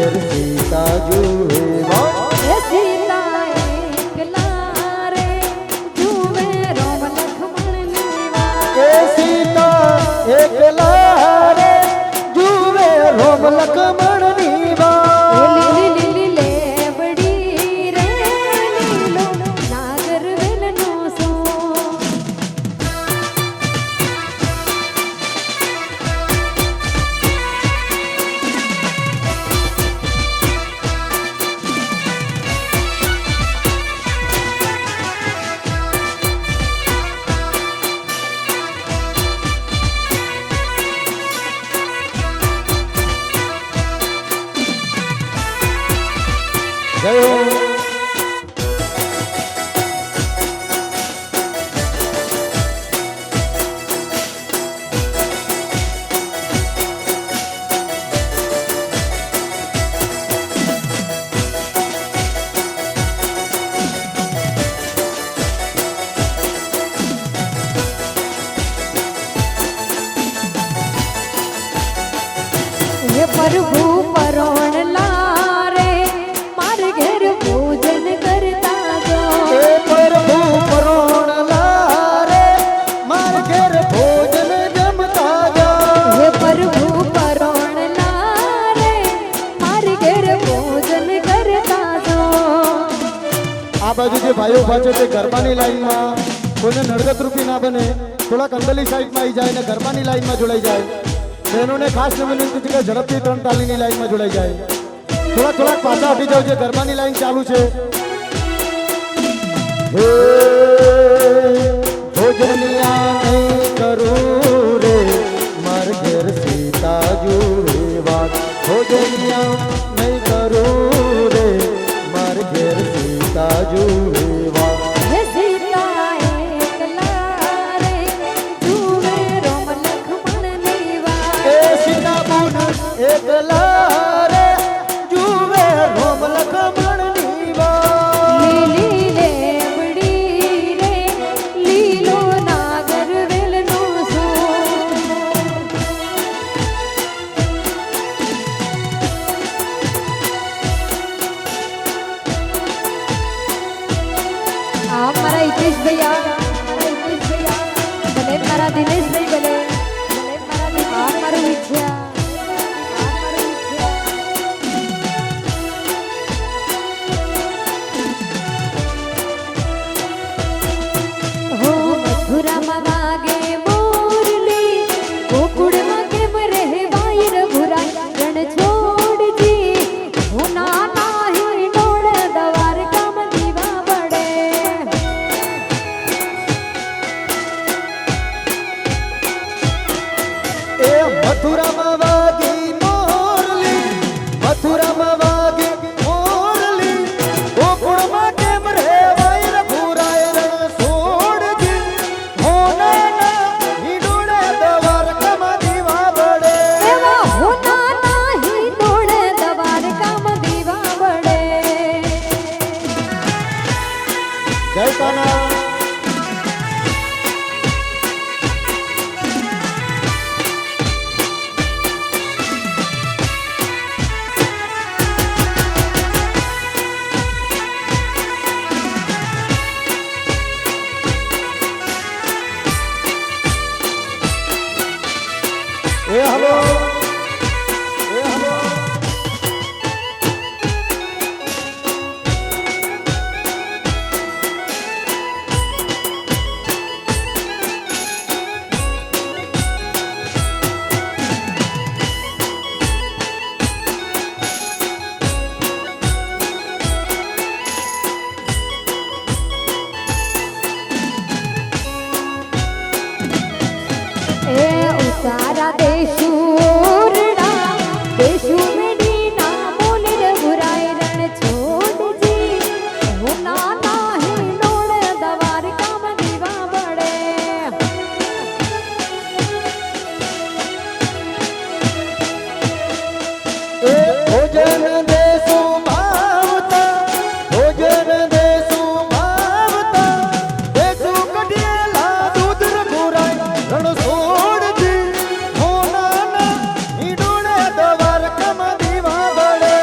ઘેર સીતા જુએ એ સીતા એકલા રે જુએ રોમ લખમણની વાત એ સીતા એકલા રે જુએ રોમ લખમણની વાત લીલી લીલી લેબડી રે લીલો નાગરવેલનો સો જય હો ये प्रभु परोणला रे मार घेर भोजन करता जो એ પ્રભુ પરોણલા રે માર ઘેર ભોજન જમતા જા ये प्रभु परोणला रे मार घेर भोजन करता जो આ બાજુ જે ભાઈઓ ભાચે તે ગરબાની લાઈનમાં કોઈને નડગત રૂપી ના બને થોડાક અંદરની સાઈડમાં આવી જાય ને ગરબાની લાઈનમાં જોડાઈ જાય બહેનોને ખાસ વિનંતી છે કે ઝડપથી 3 તાલીની લાઈનમાં જોડાઈ જાય થોડાક પાછા હટી જાવ જે ગરબાની લાઈન ચાલુ છે હે ભોજનિયા નહીં કરું રે માર ઘેર સીતા જુએ વાત ભોજનિયા નહીં કરું રે માર ઘેર સીતા જુએ વાત ये सीता एकला रे जूवे रोम लखमणनी વાત એ સીતા બુન એકલા રે જુએ રોમ લખમણની વાત લીલી લેબડી રે લીલો નાગરવેલનો સો આ મારા હિતેશ ભૈયા ભલે મારા દિનેશભાઈ ભલે આ મારું વિદ્યા હો મથુરામાં વાગે મોરલી ગોકુળમાં કેમ રહેવાય રઘુરાય રણ છોડજી હો નાના હિંડોળ દ્વારકામાં દીવા પડે એ મથુરામાં વાગી મોરલી મથુરામાં વાગી મોરલી ગોકુળમાં કેમ રહેવાય રઘુરાય રણ છોડજી હોનાના હિંડોળે દ્વારકામાં દીવા પડે એવા હો નાના હિંડોળ દ્વારકામાં દીવા પડે જય કાના એ હલો એ હલો એ ઉતારા દેશુ ઓરડા દેશુ મેડી ના બોલે રઘુરાય રણ છોડજી હો નાના હિંડોળ દ્વારકામાં દીવા પડે એ ભોજન દેશું ભાવતા ભોજન દેશું ભાવતા દેશું કઢિયેલા દૂધ રઘુરાય રણ છોડજી હોનાના હિંડોળે દ્વારકામાં દીવા પડે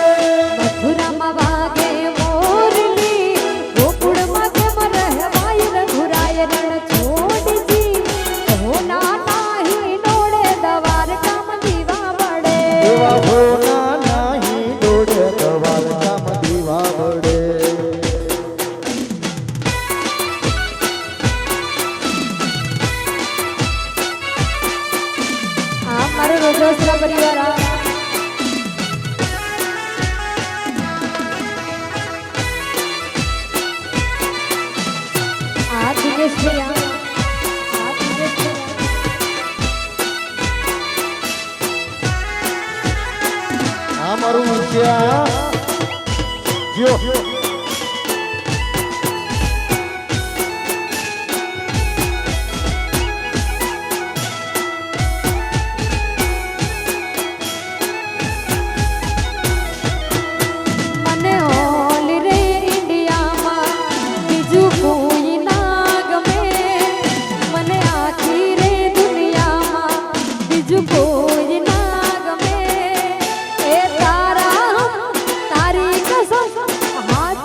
ભૈયા જીઓ મને ઓલ રે ઇન્ડિયામાં બીજું કોઈ ના ગમે મને આખી રે દુનિયામાં બીજું કોઈ ના ગમે એ તારા તારી કસમ હાથ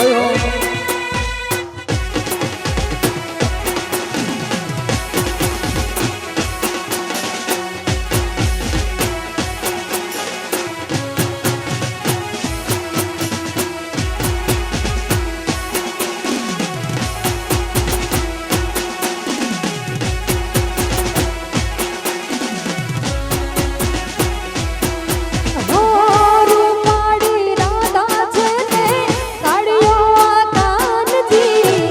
જય હો હો રૂપાળી રાધા છે ને કાળિયો આ કાનજી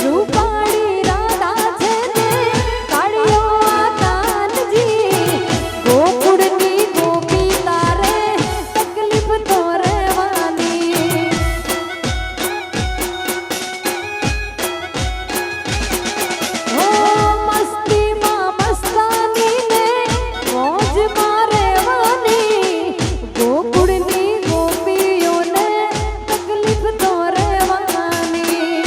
રૂપાળી રાધા છે ને કાળિયો આ કાનજી ગોકુળની ગોપી તારે તકલીફ તો રહેવાની હો મસ્તીમાં મસ્તાની ને મોજમાં રહેવાની ગોકુળની ગોપીઓને તકલીફ તો રહેવાની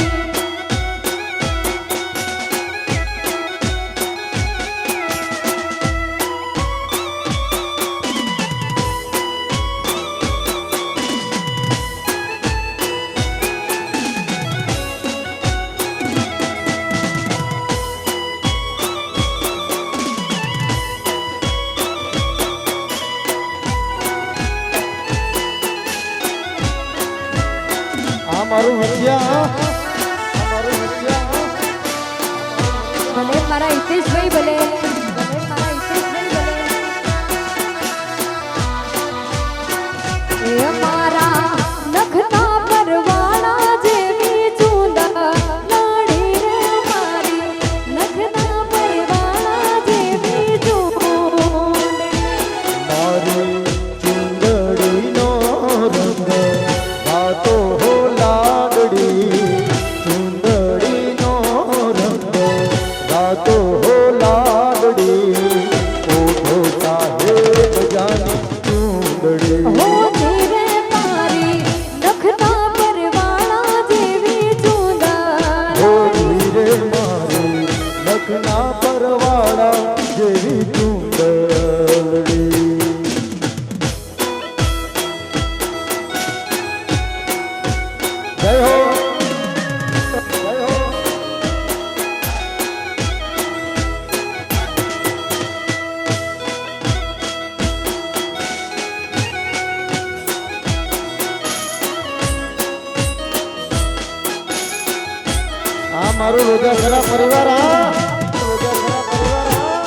આ મારું વિદ્યા આ મારું વિદ્યા ભલે મારા હિતેશભાઈ ભલે મારા હિતેશભાઈ ભલે એ મારા નખના પરવાળા જેવી ચૂંદા લાડી રે મારી નખના પરવાળા જેવી ચૂંદડી મારી ચુંદડીનો રંગ ગાતો હો લાડડી ચુંદડીનો રંગ ગાતો હો લાડડી ઓઢો સાહેબ જાની ચુંદડી હો ધીરે મારી નખના પરવાળા જેવી ચૂંદડી હો ધીરે મારી લખના પરવાળા જેવી ચુંદડી જય હો જય હો આ મારું રોજાખરા પરિવાર આ રોજાખરા પરિવાર આ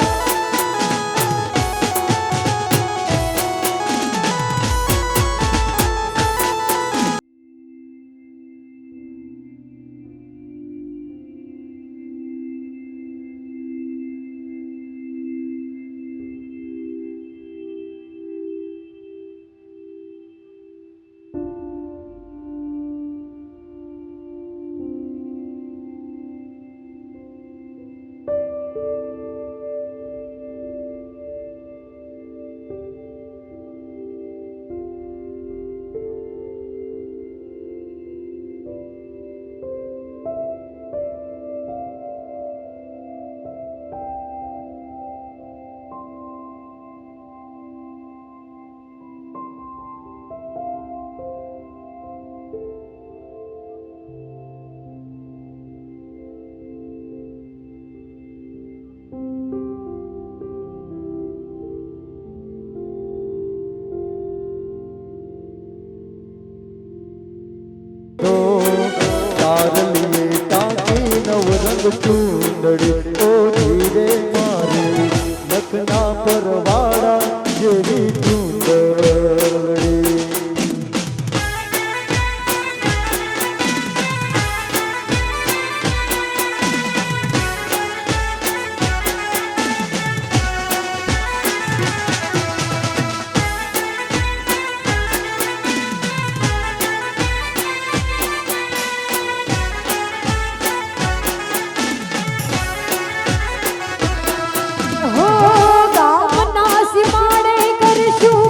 તો તારલીએ ટાંકી નવરંગ ચૂંદડી ઓ ધીરે મારી લખના પરવાળા જેવી ચૂંદડી હો ગામના સીમાડે કરશું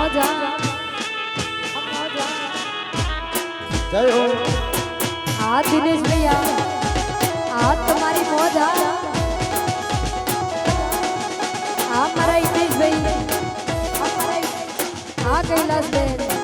મોજા જય હો આ દિનેશ ભૈયા આ તમારી મોજા આ મારા હિતેશભાઈ આ કૈલાસબેન